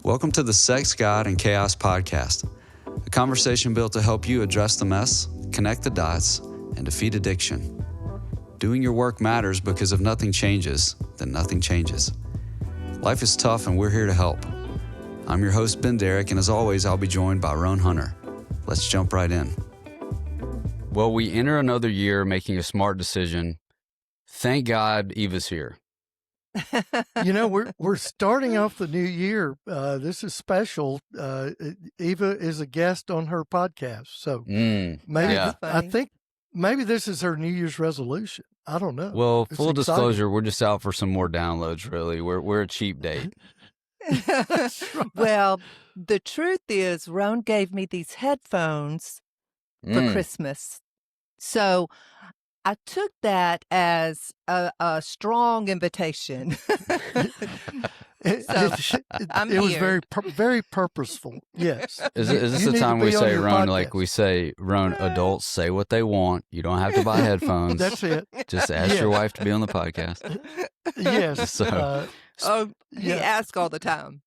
Welcome to the Sex, God, and Chaos podcast, a conversation built to help you address the mess, connect the dots, and defeat addiction. Doing your work matters because if nothing changes, then nothing changes. Life is tough and we're here to help. I'm your host, Derrick, and as always, I'll be joined by Roane Hunter. Let's jump right in. Well, we enter another year making a smart decision. Thank God Eva's here. You know, we're starting off the new year. This is special. Eva is a guest on her podcast, so I think maybe this is her New Year's resolution. I don't know. Well, full disclosure, we're just out for some more downloads. Really, we're a cheap date. Well, the truth is, Roane gave me these headphones for Christmas, so I took that as a strong invitation. It was very purposeful. Yes. Is this the time we say, Roane, like we say, Roane, adults say what they want. You don't have to buy headphones. That's it. Just ask your wife to be on the podcast. Yes. He asks all the time.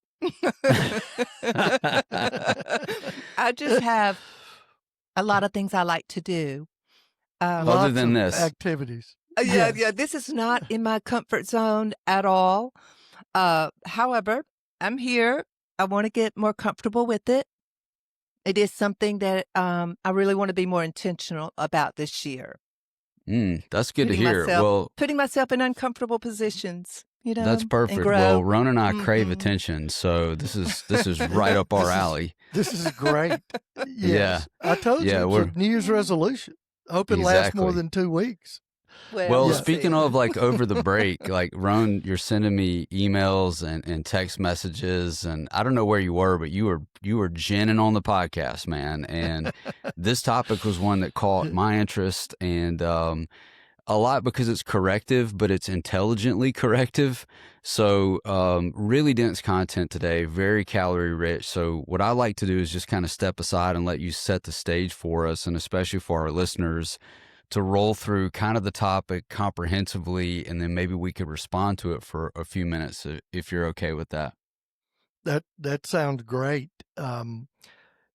I just have a lot of things I like to do. Other than this. Activities. Yeah. This is not in my comfort zone at all. However, I'm here. I want to get more comfortable with it. It is something that I really want to be more intentional about this year. That's good to hear. Putting myself in uncomfortable positions. You know, that's perfect. Well, Roane and I crave attention, so this is right up our alley. This is great. Yes. Yeah. I told you, it's a New Year's resolution. I hope it lasts more than 2 weeks. Well, speaking of like over the break, like Roane, you're sending me emails and text messages, and I don't know where you were, but you were ginning on the podcast, man. And this topic was one that caught my interest, and a lot because it's corrective, but it's intelligently corrective. So really dense content today, very calorie rich. So what I like to do is just kind of step aside and let you set the stage for us, and especially for our listeners, to roll through kind of the topic comprehensively, and then maybe we could respond to it for a few minutes if you're okay with that. That sounds great.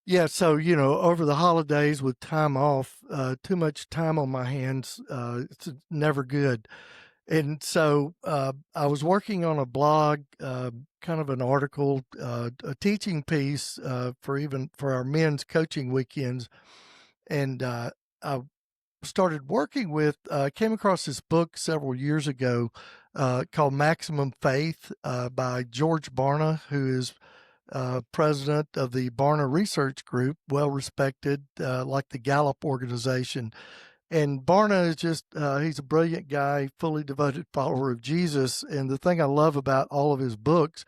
Yeah, so, you know, over the holidays with time off, too much time on my hands, it's never good. And so I was working on a blog, kind of an article, a teaching piece for our men's coaching weekends. And I started working with, came across this book several years ago called Maximum Faith by George Barna, who is president of the Barna Research Group, well respected, like the Gallup organization. And Barna is just, he's a brilliant guy, fully devoted follower of Jesus. And the thing I love about all of his books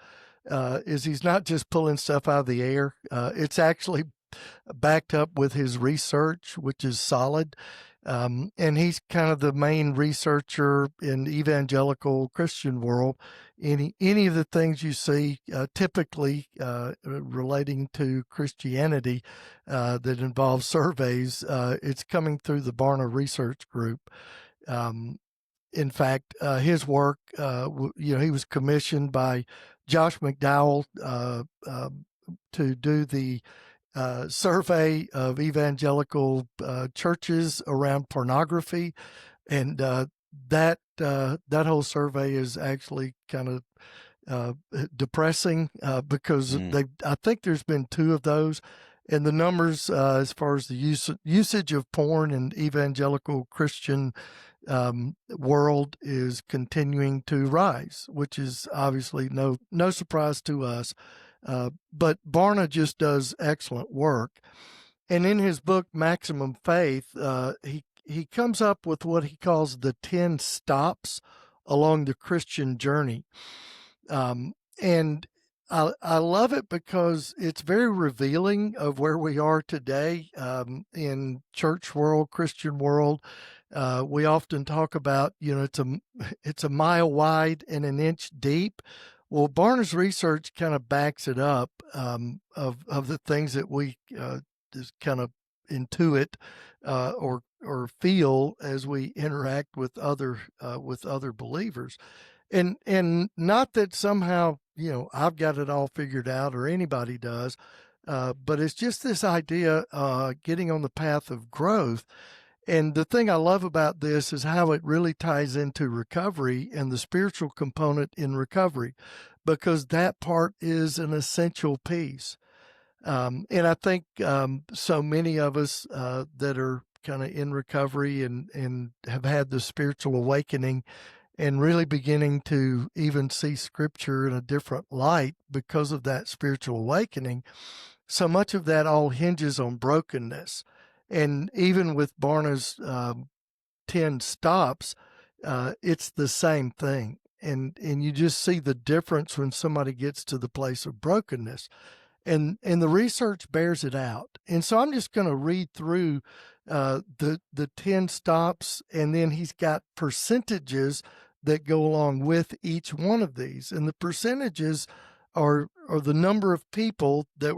is he's not just pulling stuff out of the air. It's actually backed up with his research, which is solid. And he's kind of the main researcher in the evangelical Christian world. Any of the things you see typically relating to Christianity that involves surveys, it's coming through the Barna Research Group. In fact, his work, he was commissioned by Josh McDowell to do the survey of evangelical churches around pornography, and that whole survey is actually kind of depressing because I think there's been 2 of those, and the numbers as far as the usage of porn in evangelical Christian world is continuing to rise, which is obviously no surprise to us. But Barna just does excellent work. And in his book, Maximum Faith, he comes up with what he calls the 10 stops along the Christian journey. And I love it because it's very revealing of where we are today in church world, Christian world. We often talk about, it's a mile wide and an inch deep. Well, Barna's research kind of backs it up of the things that we just kind of intuit or feel as we interact with other believers. And not that somehow, I've got it all figured out or anybody does, but it's just this idea, getting on the path of growth. And the thing I love about this is how it really ties into recovery and the spiritual component in recovery, because that part is an essential piece. And I think so many of us that are kind of in recovery and have had the spiritual awakening and really beginning to even see scripture in a different light because of that spiritual awakening, so much of that all hinges on brokenness. And even with Barna's 10 stops, it's the same thing. And you just see the difference when somebody gets to the place of brokenness. And the research bears it out. And so I'm just going to read through the 10 stops, and then he's got percentages that go along with each one of these. And the percentages are the number of people that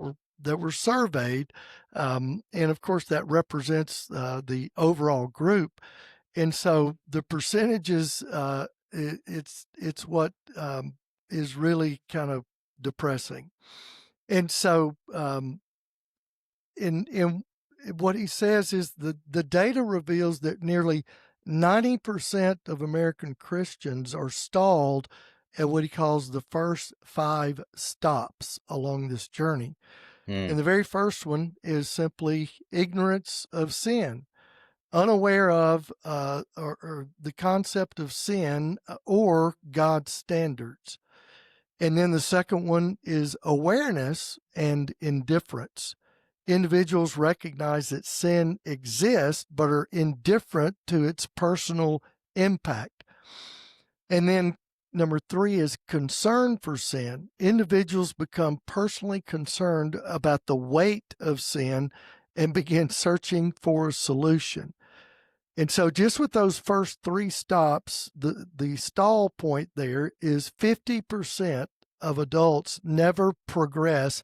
were surveyed, and of course that represents the overall group. And so the percentages, it's what is really kind of depressing. And so, in what he says is the data reveals that nearly 90% of American Christians are stalled at what he calls the first 5 stops along this journey. And the very first one is simply ignorance of sin, unaware of or the concept of sin or God's standards. And then the second one is awareness and indifference. Individuals recognize that sin exists, but are indifferent to its personal impact. And then number 3 is concern for sin. Individuals become personally concerned about the weight of sin and begin searching for a solution. And so just with those first 3 stops, the stall point there is 50% of adults never progress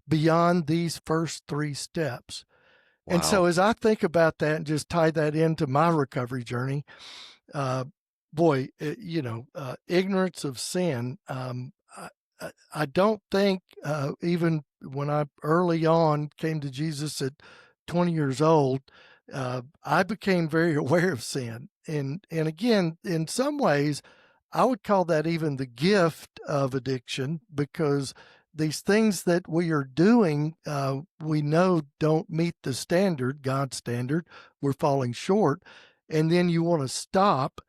beyond these first 3 steps. Wow. And so as I think about that and just tie that into my recovery journey, ignorance of sin, I don't think even when I early on came to Jesus at 20 years old, I became very aware of sin. And again, in some ways, I would call that even the gift of addiction, because these things that we are doing, we know don't meet the standard, God's standard. We're falling short. And then you want to stop,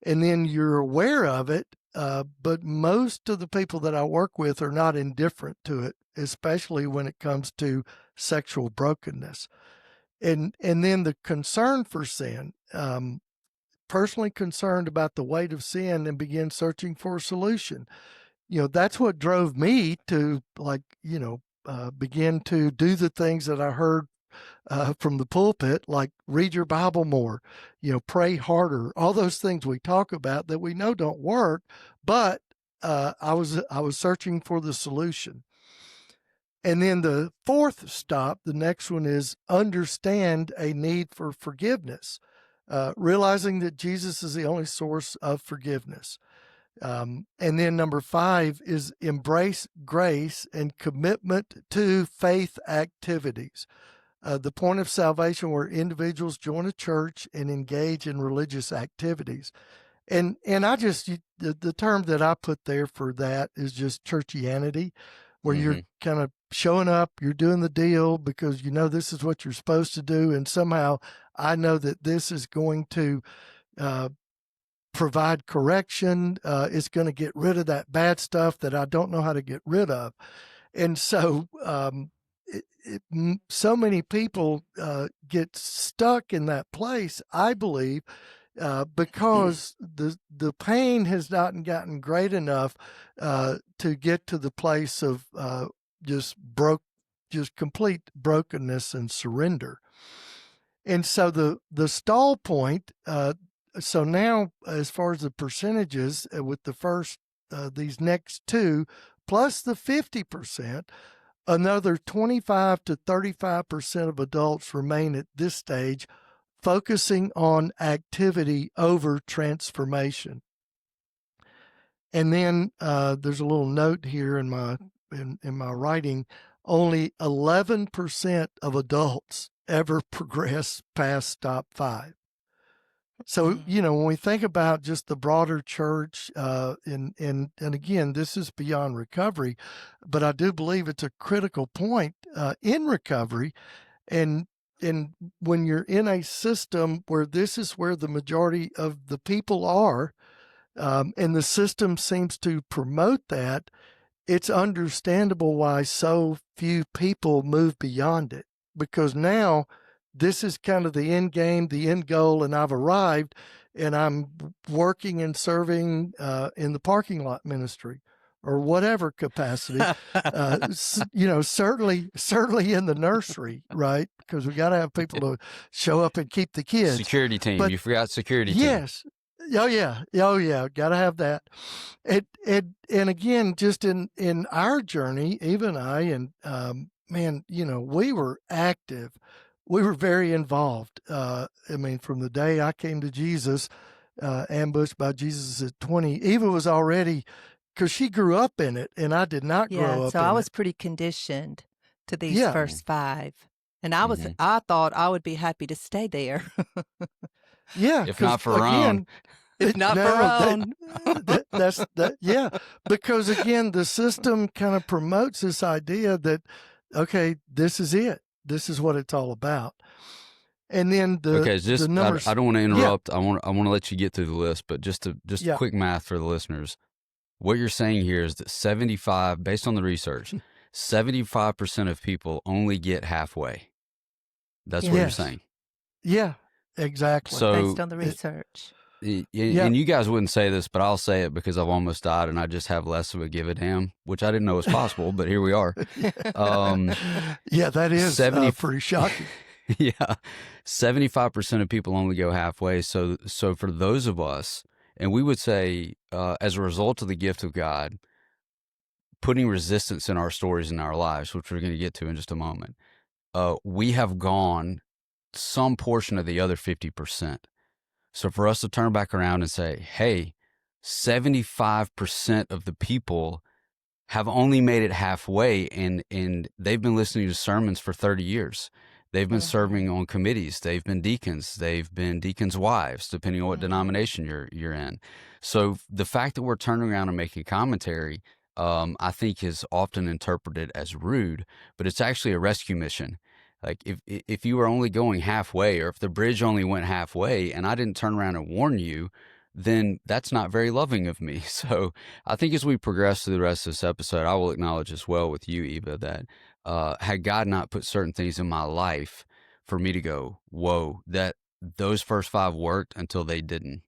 and then you're aware of it. But most of the people that I work with are not indifferent to it, especially when it comes to sexual brokenness. And then the concern for sin, personally concerned about the weight of sin and begin searching for a solution. That's what drove me to begin to do the things that I heard from the pulpit, like read your Bible more, pray harder, all those things we talk about that we know don't work. But I was searching for the solution. And then the 4th stop, the next one is understand a need for forgiveness, realizing that Jesus is the only source of forgiveness. And then number 5 is embrace grace and commitment to faith activities. The point of salvation where individuals join a church and engage in religious activities. And I just, the term that I put there for that is just churchianity, where you're kind of showing up, you're doing the deal because this is what you're supposed to do. And somehow I know that this is going to provide correction. It's going to get rid of that bad stuff that I don't know how to get rid of. And so so many people get stuck in that place, I believe, because the pain has not gotten great enough to get to the place of just complete brokenness and surrender. And so the stall point, so now as far as the percentages with the first, these next 2, plus the 50%, another 25 to 35% of adults remain at this stage focusing on activity over transformation. And then there's a little note here in my writing. Only 11% of adults ever progress past stop 5. So, when we think about just the broader church, and again, this is beyond recovery, but I do believe it's a critical point in recovery. And when you're in a system where this is where the majority of the people are, and the system seems to promote that, it's understandable why so few people move beyond it, because now this is kind of the end game, the end goal, and I've arrived, and I'm working and serving in the parking lot ministry or whatever capacity. Certainly in the nursery, right? Because we got to have people to show up and keep the kids. Security team. But, you forgot security team. Yes. Oh yeah. Got to have that. And again, just in our journey, Eva and I, and we were active. We were very involved. From the day I came to Jesus, ambushed by Jesus at 20, Eva was already, because she grew up in it, and I did not grow up in it. So I was pretty conditioned to these first 5. And I thought I would be happy to stay there. Yeah. If not for Roane. If not for Roane. Because again, the system kind of promotes this idea that, okay, this is it. This is what it's all about. And then the numbers. I don't want to interrupt. Yeah. I want to let you get through the list, but just quick math for the listeners. What you're saying here is that based on the research, 75% of people only get halfway. That's what you're saying. Yeah, exactly. So, based on the research. And you guys wouldn't say this, but I'll say it because I've almost died and I just have less of a give a damn, which I didn't know was possible, but here we are. That is pretty shocking. Yeah. 75% of people only go halfway. So for those of us, and we would say, as a result of the gift of God, putting resistance in our stories in our lives, which we're going to get to in just a moment, we have gone some portion of the other 50%. So for us to turn back around and say, hey, 75% of the people have only made it halfway, and they've been listening to sermons for 30 years. They've been serving on committees. They've been deacons. They've been deacons' wives, depending on what denomination you're in. So the fact that we're turning around and making commentary, I think is often interpreted as rude, but it's actually a rescue mission. Like if you were only going halfway, or if the bridge only went halfway and I didn't turn around and warn you, then that's not very loving of me. So I think as we progress through the rest of this episode, I will acknowledge as well with you, Eva, that had God not put certain things in my life for me to go, whoa, that those first 5 worked until they didn't.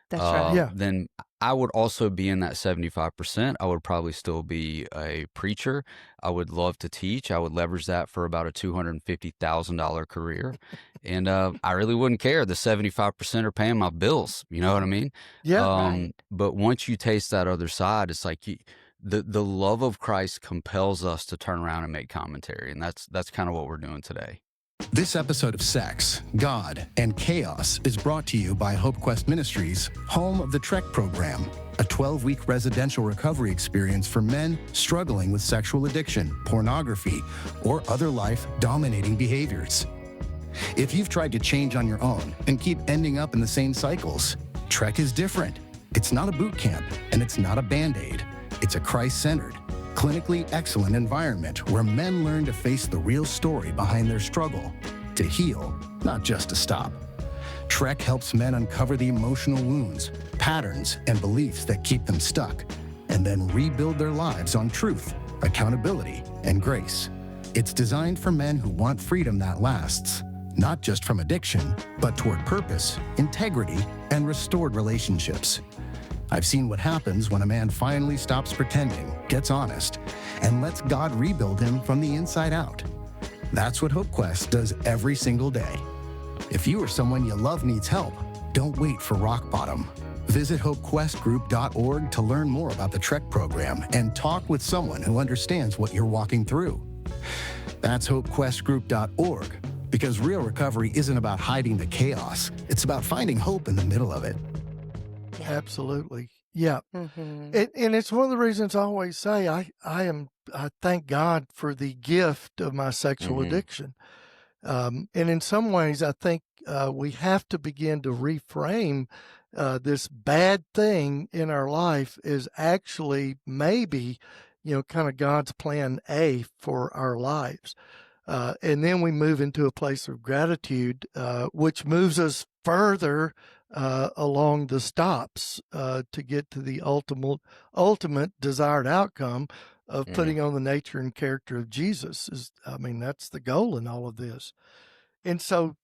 That's right. Then I would also be in that 75%. I would probably still be a preacher. I would love to teach. I would leverage that for about a $250,000 career. And I really wouldn't care. The 75% are paying my bills. You know what I mean? Yeah. Right. But once you taste that other side, it's like the love of Christ compels us to turn around and make commentary. And that's kind of what we're doing today. This episode of Sex, God, and Chaos is brought to you by Hopequest Ministries, home of the Trek program, a 12-week residential recovery experience for men struggling with sexual addiction, pornography, or other life-dominating behaviors. If you've tried to change on your own and keep ending up in the same cycles, Trek is different. It's not a boot camp, and it's not a Band-Aid. It's a Christ-centered, clinically excellent environment where men learn to face the real story behind their struggle, to heal, not just to stop. Trek helps men uncover the emotional wounds, patterns, and beliefs that keep them stuck, and then rebuild their lives on truth, accountability, and grace. It's designed for men who want freedom that lasts, not just from addiction, but toward purpose, integrity, and restored relationships. I've seen what happens when a man finally stops pretending, gets honest, and lets God rebuild him from the inside out. That's what Hopequest does every single day. If you or someone you love needs help, don't wait for rock bottom. Visit hopequestgroup.org to learn more about the Trek program and talk with someone who understands what you're walking through. That's hopequestgroup.org, because real recovery isn't about hiding the chaos. It's about finding hope in the middle of it. Absolutely. Yeah. Mm-hmm. And it's one of the reasons I always say I thank God for the gift of my sexual addiction. And in some ways, I think we have to begin to reframe this bad thing in our life is actually maybe, kind of God's plan A for our lives. And then we move into a place of gratitude, which moves us further along the stops to get to the ultimate desired outcome of putting on the nature and character of Jesus. That's the goal in all of this. And so,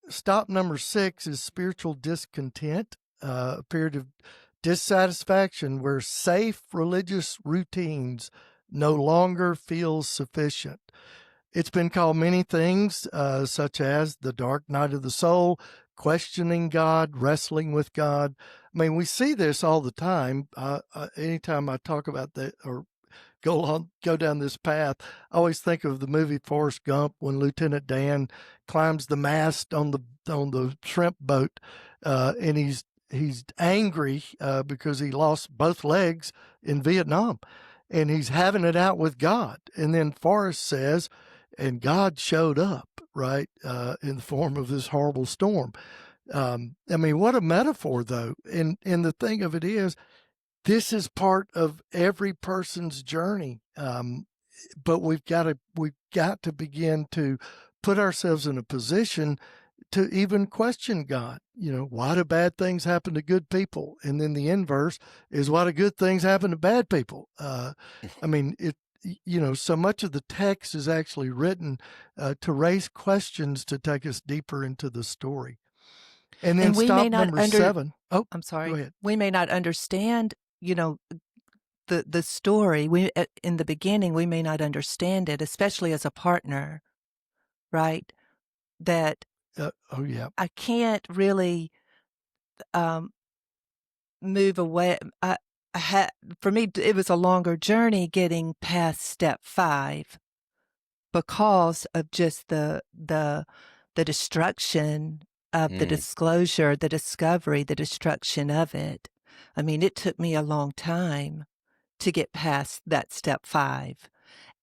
stop number 6 is spiritual discontent, a period of dissatisfaction where safe religious routines no longer feel sufficient. It's been called many things, such as the dark night of the soul, questioning God, wrestling with God. We see this all the time. Anytime I talk about that or go down this path, I always think of the movie Forrest Gump when Lieutenant Dan climbs the mast on the shrimp boat, and he's angry because he lost both legs in Vietnam, and he's having it out with God. And then Forrest says, and God showed up, right, in the form of this horrible storm. What a metaphor, though. And the thing of it is, this is part of every person's journey. But we've got to begin to put ourselves in a position to even question God. Why do bad things happen to good people? And then the inverse is, why do good things happen to bad people? So much of the text is actually written to raise questions to take us deeper into the story. And then we may not number 7. Oh, I'm sorry. go ahead. We may not understand, the story. In the beginning, we may not understand it, especially as a partner, right? That oh yeah, I can't really move away. For me, it was a longer journey getting past step 5 because of just the destruction of the disclosure, the discovery, the destruction of it. It took me a long time to get past that step 5.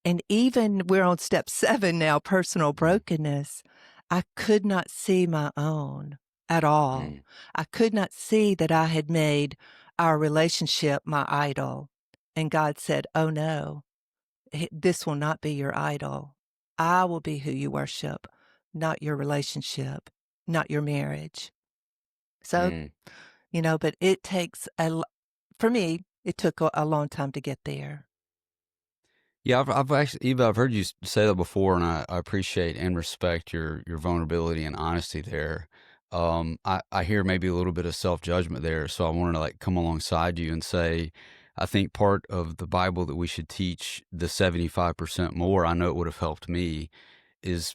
And even we're on step 7 now, personal brokenness. I could not see my own at all. I could not see that I had made our relationship my idol. And God said, oh no, this will not be your idol. I will be who you worship, not your relationship, not your marriage. So, but it takes for me, it took a long time to get there. Yeah, I've actually, Eva, I've heard you say that before, and I appreciate and respect your vulnerability and honesty there. I hear maybe a little bit of self-judgment there, so I wanted to come alongside you and say, I think part of the Bible that we should teach the 75% more, I know it would have helped me, is,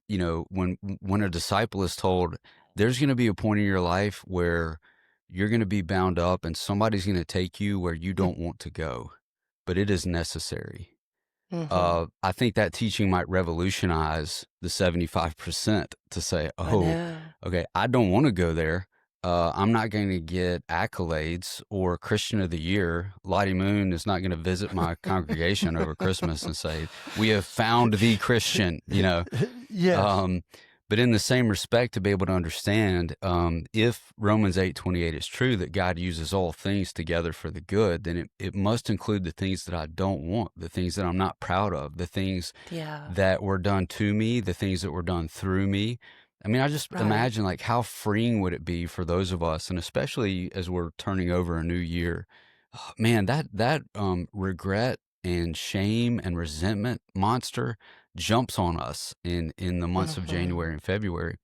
when a disciple is told, there's going to be a point in your life where you're going to be bound up and somebody's going to take you where you don't want to go, but it is necessary. I think that teaching might revolutionize the 75% to say, okay, I don't want to go there. I'm not going to get accolades or Christian of the Year. Lottie Moon is not going to visit my congregation over Christmas and say, we have found the Christian, Yes. But in the same respect, to be able to understand, if Romans 8:28 is true, that God uses all things together for the good, then it must include the things that I don't want, the things that I'm not proud of, the things that were done to me, the things that were done through me. I just imagine how freeing would it be for those of us, and especially as we're turning over a new year, man, that regret and shame and resentment monster jumps on us in the months of January and February.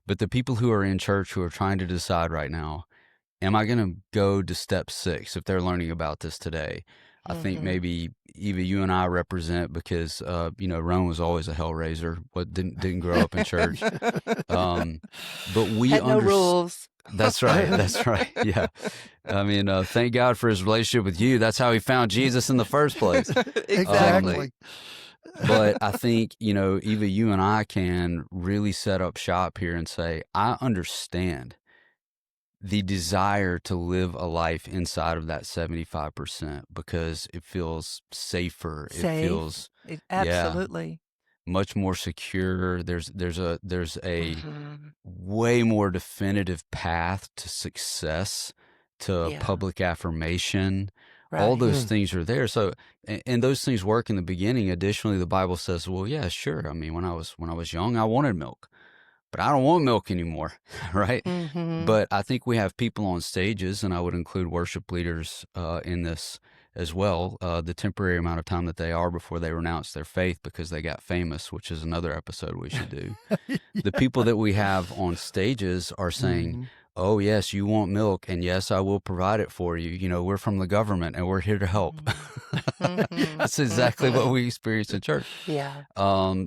But the people who are in church who are trying to decide right now, am I going to go to step 6 if they're learning about this today? I think maybe Eva, you and I represent, because Roane was always a hellraiser, but didn't grow up in church. But we had no rules. That's right. That's right. Yeah. Thank God for his relationship with you. That's how he found Jesus in the first place. Exactly. But I think, Eva, you and I can really set up shop here and say, I understand the desire to live a life inside of that 75% because it feels safer. It Safe. feels, Absolutely. much more secure. There's a Mhm. way more definitive path to success, to Yeah. public affirmation. All Right. those things are there. So, and those things work in the beginning. Additionally, the Bible says, well, yeah, sure. I mean, when I was young, I wanted milk, but I don't want milk anymore, right? Mm-hmm. But I think we have people on stages, and I would include worship leaders in this as well, the temporary amount of time that they are before they renounce their faith because they got famous, which is another episode we should do. The people that we have on stages are saying, oh, yes, you want milk, and yes, I will provide it for you. You know, we're from the government, and we're here to help. Mm-hmm. That's exactly what we experience in church. Yeah.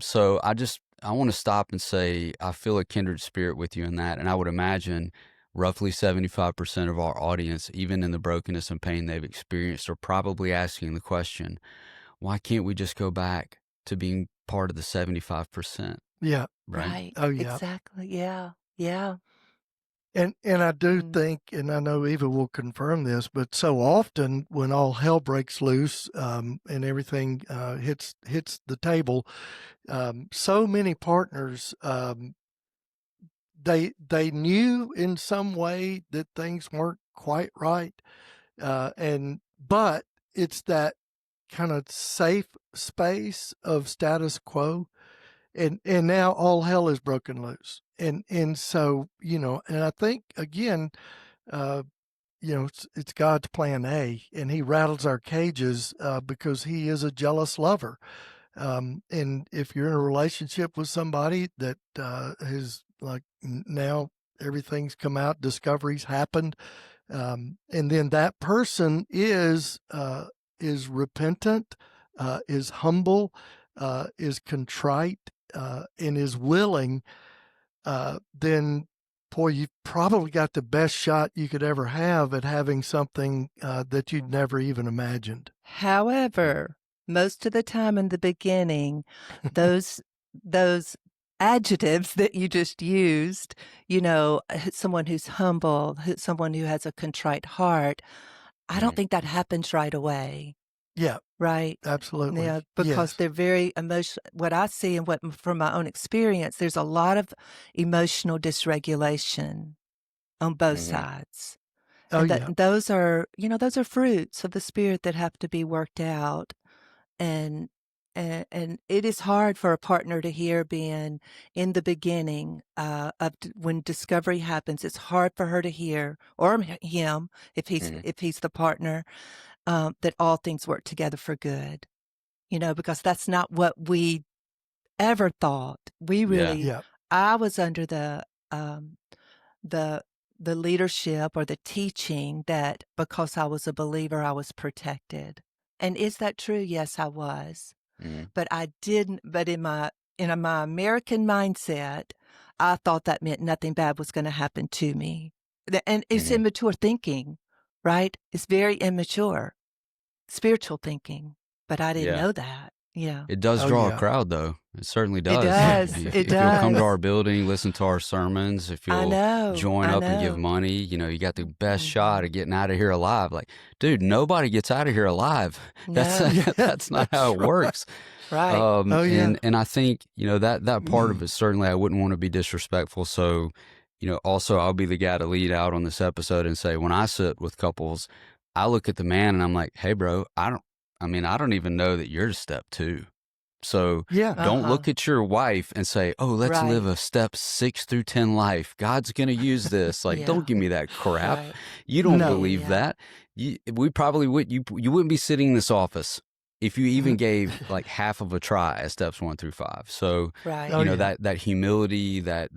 So I want to stop and say I feel a kindred spirit with you in that, and I would imagine roughly 75% of our audience, even in the brokenness and pain they've experienced, are probably asking the question, why can't we just go back to being part of the 75%? Yeah. Right? Right. Oh, yeah. Exactly. Yeah. Yeah. And I do Mm. think, and I know Eva will confirm this, but so often when all hell breaks loose and everything hits the table, so many partners they knew in some way that things weren't quite right, but it's that kind of safe space of status quo, and now all hell is broken loose, and so and I think again, uh, it's God's plan A, and He rattles our cages because He is a jealous lover. And if you're in a relationship with somebody that has like now everything's come out, discoveries happened, and then that person is repentant, is humble, is contrite, and is willing, then boy, you've probably got the best shot you could ever have at having something that you'd never even imagined. However, most of the time in the beginning, those adjectives that you just used, someone who's humble, someone who has a contrite heart, I don't think that happens right away, Yeah, right? absolutely. Yeah, because Yes. they're very emotional. What I see and what from my own experience, there's a lot of emotional dysregulation on both sides. Oh, And yeah. those are, those are fruits of the spirit that have to be worked out. And and it is hard for a partner to hear being in the beginning when discovery happens. It's hard for her to hear, or him, if he's the partner, that all things work together for good. Because that's not what we ever thought. We really, Yeah. I was under um, the the leadership or the teaching that because I was a believer, I was protected. And is that true? Yes, I was. But I didn't. But in my American mindset, I thought that meant nothing bad was going to happen to me. And it's immature thinking, right? It's very immature spiritual thinking. But I didn't Yeah. know that. Yeah. It does Oh, draw yeah. a crowd, though. It certainly does. does. If It you'll come to does. our building, listen to our sermons, if I you'll know. join I up and give know. money, you got the best shot of getting out of here alive. Like, dude, nobody gets out of here alive. That's No. that's not how it works. Right. Oh, yeah. And I think, that part of it, certainly I wouldn't want to be disrespectful. So, also I'll be the guy to lead out on this episode and say, when I sit with couples, I look at the man and I'm like, hey, bro, I don't even know that you're to step 2. So Yeah. don't look at your wife and say, oh, let's live Right. a step 6 through 10 life. God's going to use this. Like, Yeah. don't give me that crap. Right. You don't No. believe Yeah. that. We probably would. You wouldn't be sitting in this office if you even gave like half of a try at steps 1 through 5. So, Right. Oh, yeah. that humility, that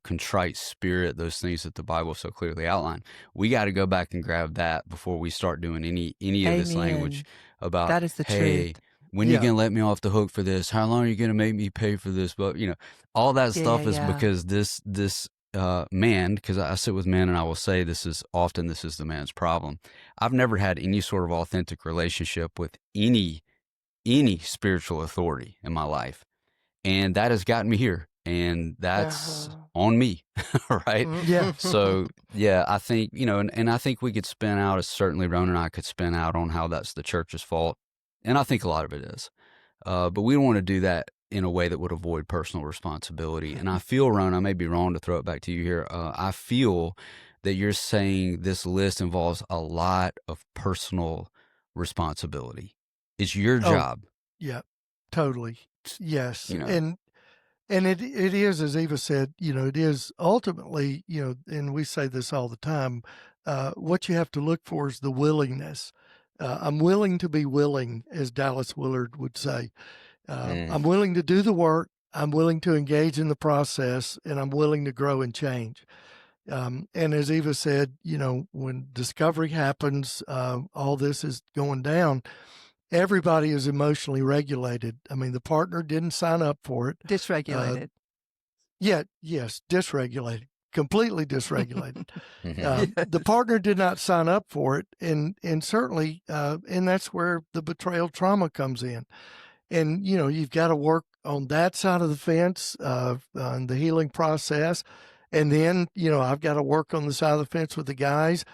contrite spirit, those things that the Bible so clearly outlined, we got to go back and grab that before we start doing any of this language Amen. about, That is the hey, truth. when you Yeah. going to let me off the hook for this? How long are you going to make me pay for this? But, all that Yeah, stuff is yeah. because this man, because I sit with men and I will say this is the man's problem. I've never had any sort of authentic relationship with any spiritual authority in my life. And that has gotten me here. and that's Uh-huh. on me, right? Yeah. So yeah, I think, and I think we could spin out, certainly Roane and I could spin out on how that's the church's fault. And I think a lot of it is. But we don't want to do that in a way that would avoid personal responsibility. And I feel, Roane, I may be wrong to throw it back to you here. I feel that you're saying this list involves a lot of personal responsibility. It's your Oh, job. yeah, totally. Yes. You know. And it is, as Eva said, it is ultimately, and we say this all the time, what you have to look for is the willingness. I'm willing to be willing, as Dallas Willard would say. I'm willing to do the work. I'm willing to engage in the process, and I'm willing to grow and change. And as Eva said, when discovery happens, all this is going down. Everybody is emotionally regulated. I mean, the partner didn't sign up for it. Dysregulated. Yes, dysregulated, completely dysregulated. The partner did not sign up for it, and certainly, and that's where the betrayal trauma comes in. And you've got to work on that side of the fence, on the healing process, and then I've got to work on the side of the fence with the guys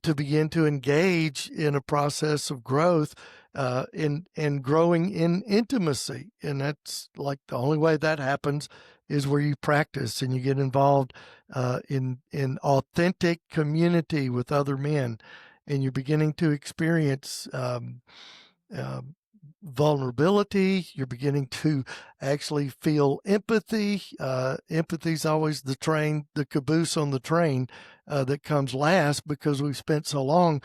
to begin to engage in a process of growth, and growing in intimacy. And that's like the only way that happens is where you practice and you get involved in authentic community with other men, and you're beginning to experience vulnerability. You're beginning to actually feel empathy. Empathy is always the caboose on the train that comes last, because we've spent so long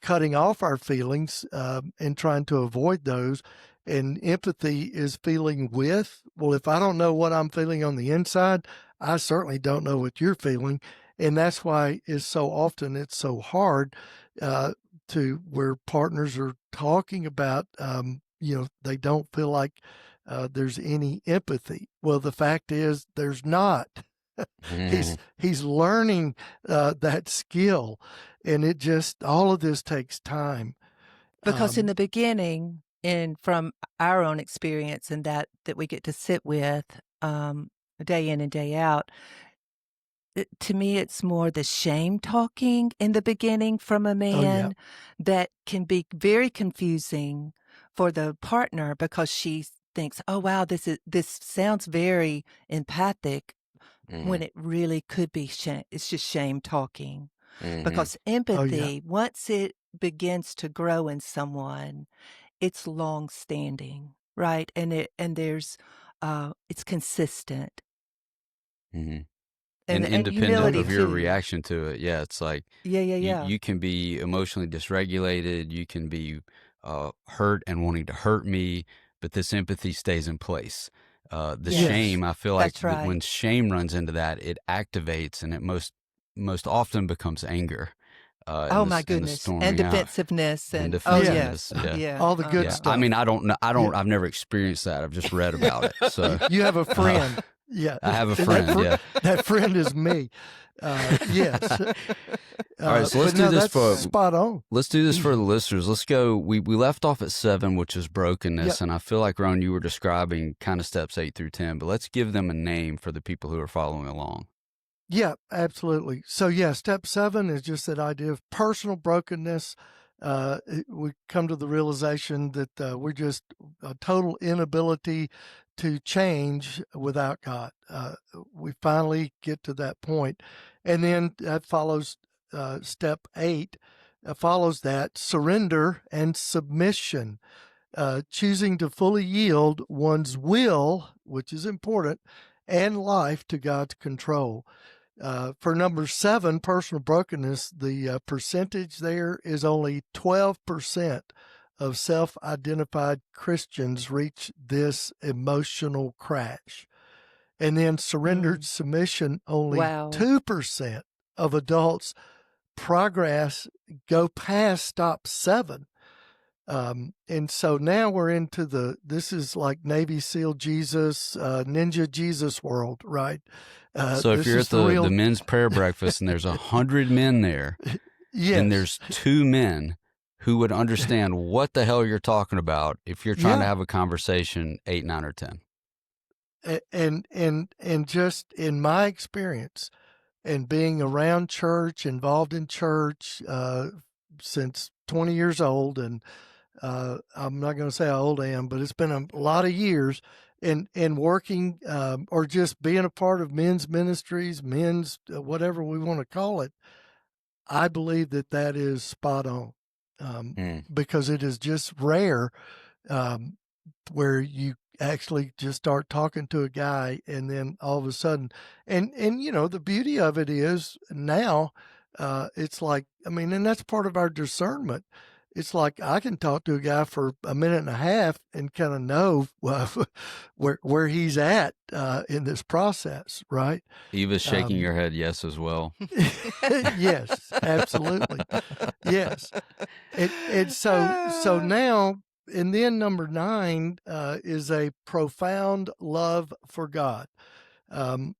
cutting off our feelings and trying to avoid those. And empathy is feeling with. Well, if I don't know what I'm feeling on the inside, I certainly don't know what you're feeling. And that's why it's so hard to where partners are talking about, they don't feel like there's any empathy. Well, the fact is there's not. He's learning that skill, and all of this takes time. Because in the beginning, and from our own experience and that we get to sit with day in and day out, to me, it's more the shame talking in the beginning from a man that can be very confusing for the partner, because she thinks, oh, wow, this sounds very empathic, when it really could be shame. It's just shame talking. Because empathy, once it begins to grow in someone, it's long standing, right? And there's it's consistent. And independent humility of your too. reaction to it. Yeah, it's like you can be emotionally dysregulated, you can be hurt and wanting to hurt me, but this empathy stays in place. The shame, I feel like That's right. when shame runs into that, it activates, and it most often becomes anger. Oh my goodness, and defensiveness, and defensiveness. All the good Yeah. stuff. I mean, I don't know. I've never experienced that. I've just read about it. So You have a friend. Yeah, I have a And friend. that friend is me. Yes. All right, so let's but do no, this that's for spot on. Let's do this for the listeners. Let's go. We left off at 7, which is brokenness, and I feel like, Roane, you were describing kind of steps 8 through 10, but let's give them a name for the people who are following along. Yeah, absolutely. So step 7 is just that idea of personal brokenness. We come to the realization that we're just a total inability to change without God. We finally get to that point. And then that follows step 8, follows that surrender and submission, choosing to fully yield one's will, which is important, and life to God's control. For number 7, personal brokenness, the percentage there is only 12% of self-identified Christians reach this emotional crash. And then surrendered submission, only 2% of adults progress, go past stop 7. And so now we're into this is like Navy SEAL Jesus, Ninja Jesus world, right? So if you're at the men's prayer breakfast and there's 100 men there, and there's 2 men who would understand what the hell you're talking about if you're trying to have a conversation 8, 9, or 10. And just in my experience and being around church, involved in church since 20 years old, and I'm not going to say how old I am, but it's been a lot of years, and working or just being a part of men's ministries, men's whatever we want to call it. I believe that is spot on, because it is just rare where you actually just start talking to a guy, and then all of a sudden, and the beauty of it is now, it's like, I mean, and that's part of our discernment. It's like I can talk to a guy for a minute and a half and kind of know where he's at in this process, right? Eva's shaking your head yes as well. Yes, absolutely. Yes. And so now, and then number 9 is a profound love for God. And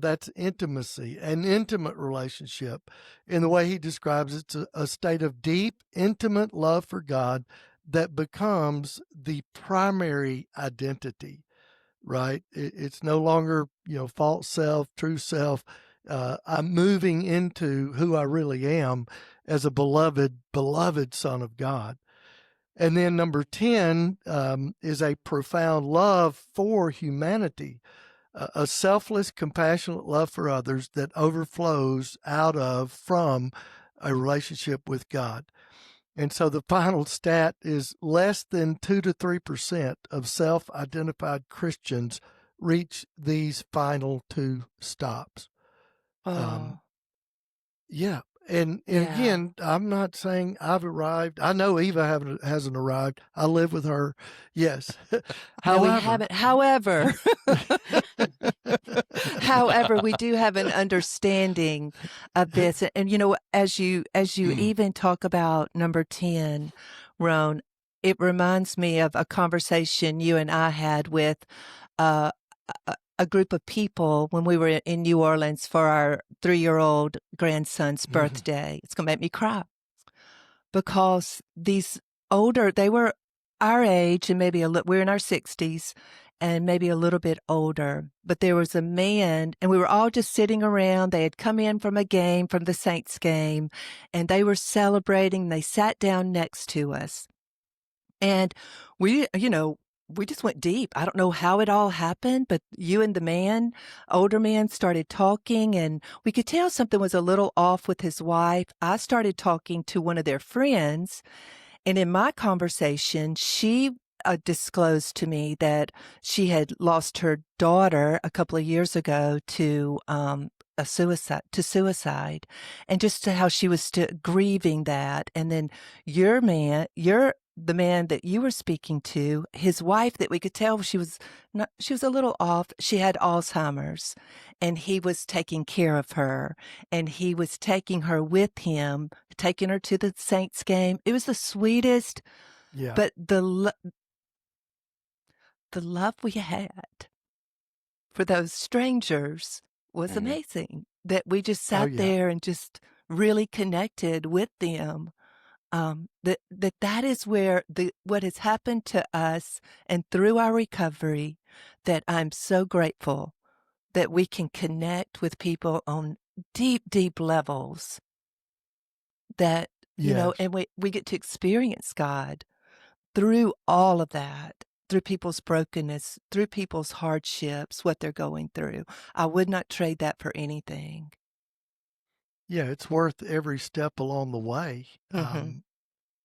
that's intimacy, an intimate relationship. In the way he describes it's a state of deep, intimate love for God that becomes the primary identity, right? It's no longer, false self, true self. I'm moving into who I really am as a beloved son of God. And then number 10 is a profound love for humanity, a selfless, compassionate love for others that overflows from a relationship with God. And so the final stat is less than 2 to 3% of self-identified Christians reach these final 2 stops. Yeah. And again, I'm not saying I've arrived. I know Eva hasn't arrived. I live with her. Yes. No, we haven't. However, we do have an understanding of this. And as you even talk about number 10, Roane, it reminds me of a conversation you and I had with a group of people when we were in New Orleans for our 3-year-old grandson's birthday. It's going to make me cry because they were our age and maybe we're in our 60s and maybe a little bit older. But there was a man, and we were all just sitting around. They had come in from the Saints game, and they were celebrating. They sat down next to us. And we just went deep. I don't know how it all happened, but you and the older man started talking, and we could tell something was a little off with his wife. I started talking to one of their friends, and in my conversation, she disclosed to me that she had lost her daughter a couple of years ago to suicide, and just to how she was still grieving that. And then the man that you were speaking to, his wife, that we could tell she was a little off. She had Alzheimer's, and he was taking care of her, and he was taking her with him, taking her to the Saints game. It was the sweetest, but the love we had for those strangers was amazing, that we just sat there and just really connected with them. That is where what has happened to us and through our recovery, that I'm so grateful that we can connect with people on deep, deep levels, that, and we get to experience God through all of that, through people's brokenness, through people's hardships, what they're going through. I would not trade that for anything. Yeah, it's worth every step along the way.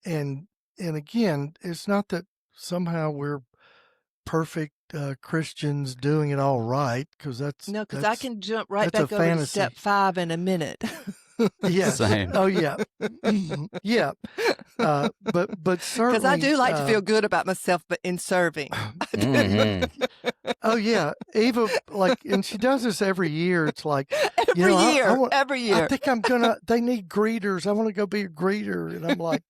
And again, it's not that somehow we're perfect Christians doing it all right, because because I can jump right back over to step 5 in a minute. Yes. Same. Oh yeah. Yeah. But certainly, because I do like to feel good about myself, but in serving. Oh yeah, Eva, and she does this every year. It's like every year. I think they need greeters. I want to go be a greeter, and I'm like,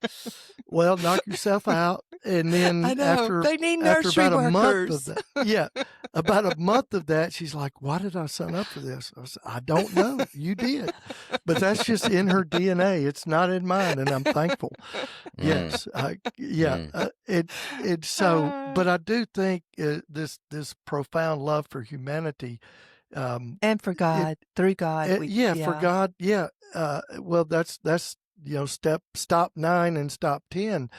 well, knock yourself out. And then I know. They need after nursery about a month workers. of that, about a month of that, she's like, "Why did I sign up for this?" I said, "I don't know. You did, but that's just in her DNA. It's not in mine, and I'm thankful." Yes, so, but I do think this profound love for humanity, And for God, through God. for God, well, that's stop 9 and stop 10.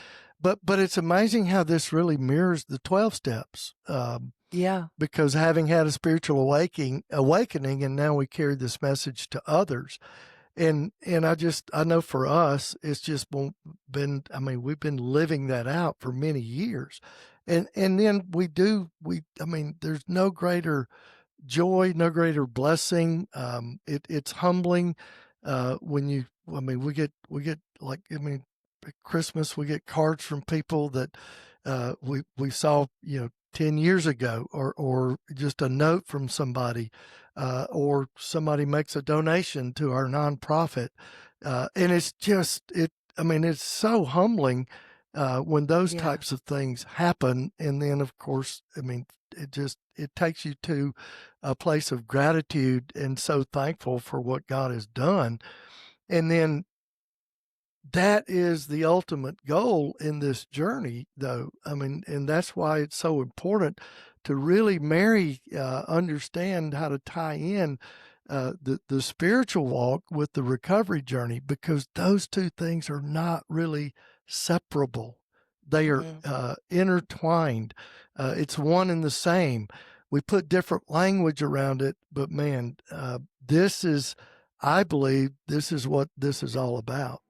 But it's amazing how this really mirrors the 12 steps. Because having had a spiritual awakening, and now we carry this message to others. And I know for us, it's just been, I mean, we've been living that out for many years. And then there's no greater joy, no greater blessing. It's humbling when we get at Christmas, we get cards from people that we saw 10 years ago, or just a note from somebody, or somebody makes a donation to our nonprofit, and it's just it's so humbling when those types of things happen. And then of course, it takes you to a place of gratitude and so thankful for what God has done. And then that is the ultimate goal in this journey, though. And that's why it's so important to really understand how to tie in the spiritual walk with the recovery journey, because those two things are not really separable. They are intertwined. It's one and the same. We put different language around it, but man, I believe this is what this is all about.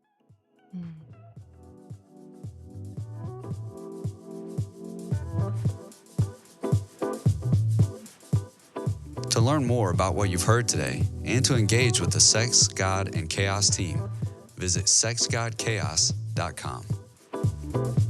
To learn more about what you've heard today and to engage with the Sex, God, and Chaos team, visit sexgodchaos.com.